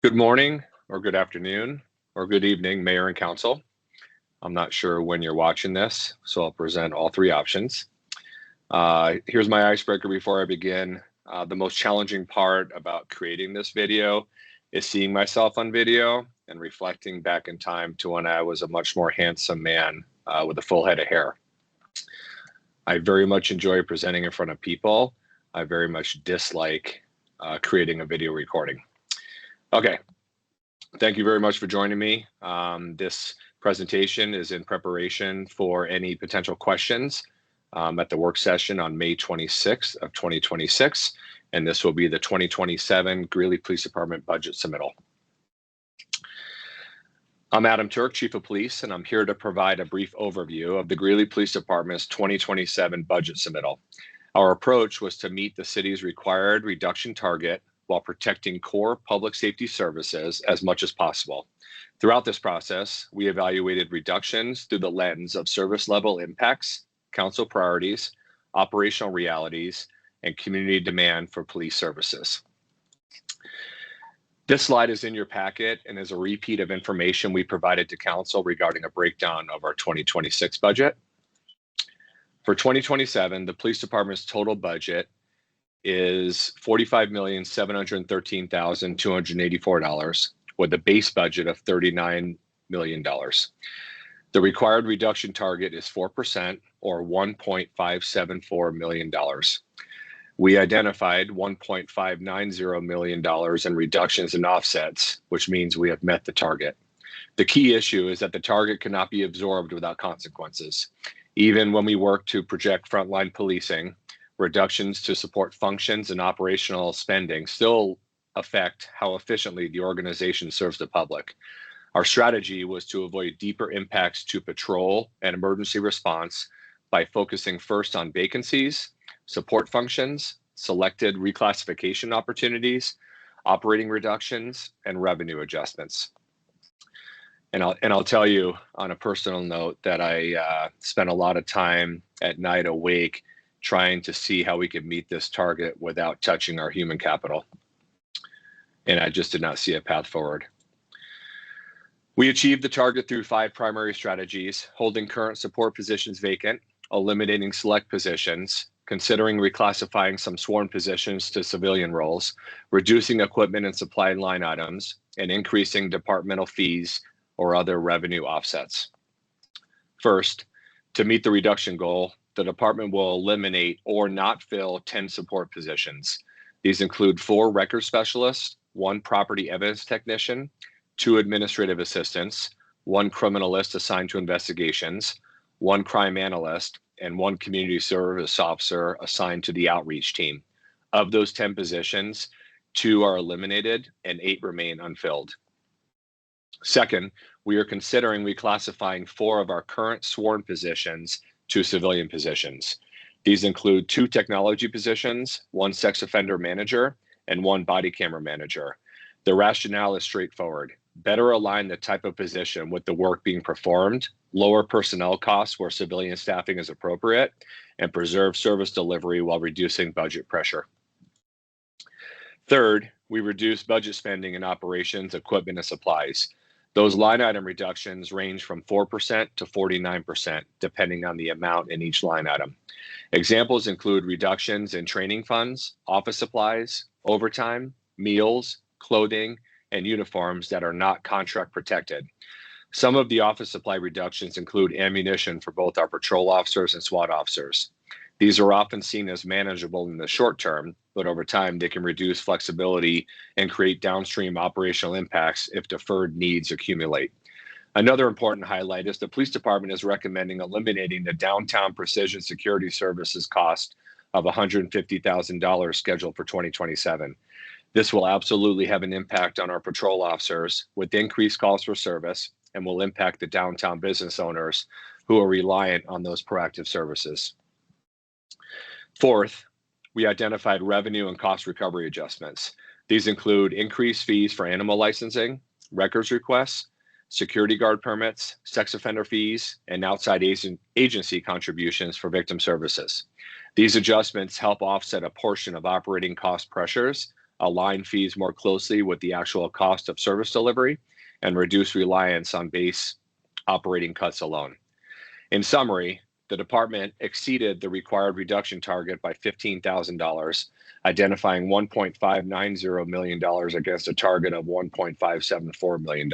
Good morning, or good afternoon, or good evening, Mayor and Council. I'm not sure when you're watching this, so I'll present all three options. Here's my icebreaker before I begin. The most challenging part about creating this video is seeing myself on video and reflecting back in time to when I was a much more handsome man with a full head of hair. I very much enjoy presenting in front of people. I very much dislike creating a video recording. Okay, thank you very much for joining me. This presentation is in preparation for any potential questions at the work session on May 26th of 2026, and this will be the 2027 Greeley Police Department budget submittal. I'm Adam Turk, Chief of Police, and I'm here to provide a brief overview of the Greeley Police Department's 2027 budget submittal. Our approach was to meet the city's required reduction target while protecting core public safety services as much as possible. Throughout this process, we evaluated reductions through the lens of service level impacts, council priorities, operational realities, and community demand for police services. This slide is in your packet and is a repeat of information we provided to council regarding a breakdown of our 2026 budget. For 2027, the police department's total budget is $45,713,284 with a base budget of $39 million. The required reduction target is 4% or $1.574 million. We identified $1.590 million in reductions and offsets, which means we have met the target. The key issue is that the target cannot be absorbed without consequences. Even when we work to project frontline policing, reductions to support functions and operational spending still affect how efficiently the organization serves the public. Our strategy was to avoid deeper impacts to patrol and emergency response by focusing first on vacancies, support functions, selected reclassification opportunities, operating reductions, and revenue adjustments. And I'll tell you on a personal note that I spent a lot of time at night awake trying to see how we could meet this target without touching our human capital. And I just did not see a path forward. We achieved the target through 5 primary strategies: holding current support positions vacant, eliminating select positions, considering reclassifying some sworn positions to civilian roles, reducing equipment and supply line items, and increasing departmental fees or other revenue offsets. First, to meet the reduction goal, the department will eliminate or not fill 10 support positions. These include 4 record specialists, 1 property evidence technician, 2 administrative assistants, 1 criminalist assigned to investigations, 1 crime analyst, and 1 community service officer assigned to the outreach team. Of those 10 positions, 2 are eliminated and 8 remain unfilled. Second, we are considering reclassifying 4 of our current sworn positions to civilian positions. These include 2 technology positions, 1 sex offender manager, and 1 body camera manager. The rationale is straightforward: better align the type of position with the work being performed, lower personnel costs where civilian staffing is appropriate, and preserve service delivery while reducing budget pressure. Third, we reduce budget spending in operations, equipment, and supplies. Those line item reductions range from 4% to 49%, depending on the amount in each line item. Examples include reductions in training funds, office supplies, overtime, meals, clothing, and uniforms that are not contract protected. Some of the office supply reductions include ammunition for both our patrol officers and SWAT officers. These are often seen as manageable in the short term, but over time they can reduce flexibility and create downstream operational impacts if deferred needs accumulate. Another important highlight is the police department is recommending eliminating the downtown precision security services cost of $150,000 scheduled for 2027. This will absolutely have an impact on our patrol officers with increased calls for service and will impact the downtown business owners who are reliant on those proactive services. Fourth, we identified revenue and cost recovery adjustments. These include increased fees for animal licensing, records requests, security guard permits, sex offender fees, and outside agency contributions for victim services. These adjustments help offset a portion of operating cost pressures align fees more closely with the actual cost of service delivery, and reduce reliance on base operating cuts alone. In summary, the department exceeded the required reduction target by $15,000, identifying $1.590 million against a target of $1.574 million.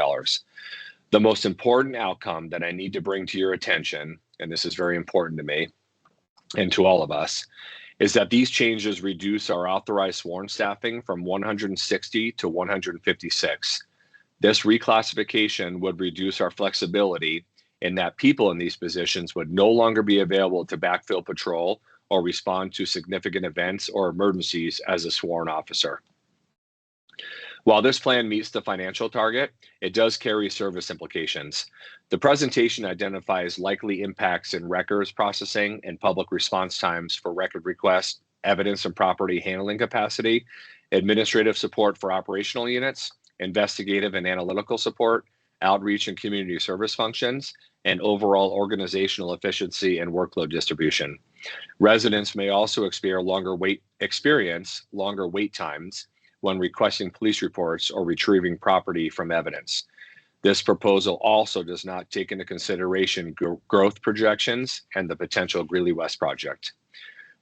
The most important outcome that I need to bring to your attention, and this is very important to me and to all of us, is that these changes reduce our authorized sworn staffing from 160 to 156. This reclassification would reduce our flexibility in that people in these positions would no longer be available to backfill patrol or respond to significant events or emergencies as a sworn officer. While this plan meets the financial target, it does carry service implications. The presentation identifies likely impacts in records processing and public response times for record requests, evidence and property handling capacity, administrative support for operational units, investigative and analytical support, outreach and community service functions, and overall organizational efficiency and workload distribution. Residents may also experience longer wait times when requesting police reports or retrieving property from evidence. This proposal also does not take into consideration growth projections and the potential Greeley West project.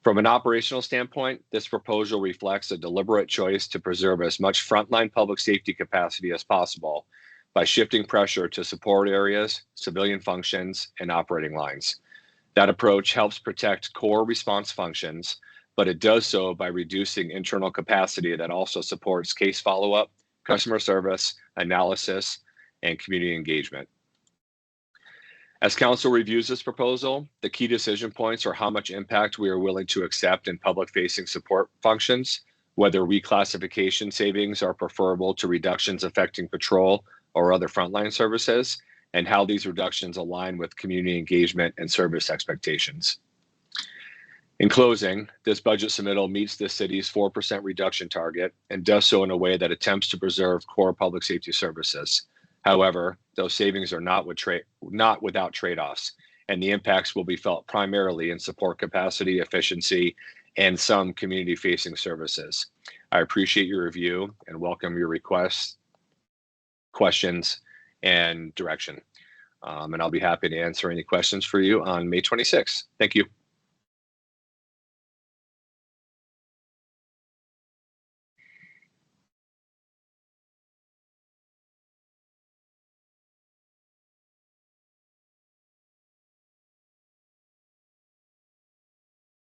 From an operational standpoint, this proposal reflects a deliberate choice to preserve as much frontline public safety capacity as possible by shifting pressure to support areas, civilian functions, and operating lines. That approach helps protect core response functions, but it does so by reducing internal capacity that also supports case follow-up, customer service, analysis, and community engagement. As Council reviews this proposal, the key decision points are how much impact we are willing to accept in public-facing support functions, whether reclassification savings are preferable to reductions affecting patrol or other frontline services, and how these reductions align with community engagement and service expectations. In closing, this budget submittal meets the city's 4% reduction target and does so in a way that attempts to preserve core public safety services. However, those savings are not without trade-offs, and the impacts will be felt primarily in support capacity, efficiency, and some community-facing services. I appreciate your review and welcome your requests, questions, and direction. And I'll be happy to answer any questions for you on May 26th. Thank you.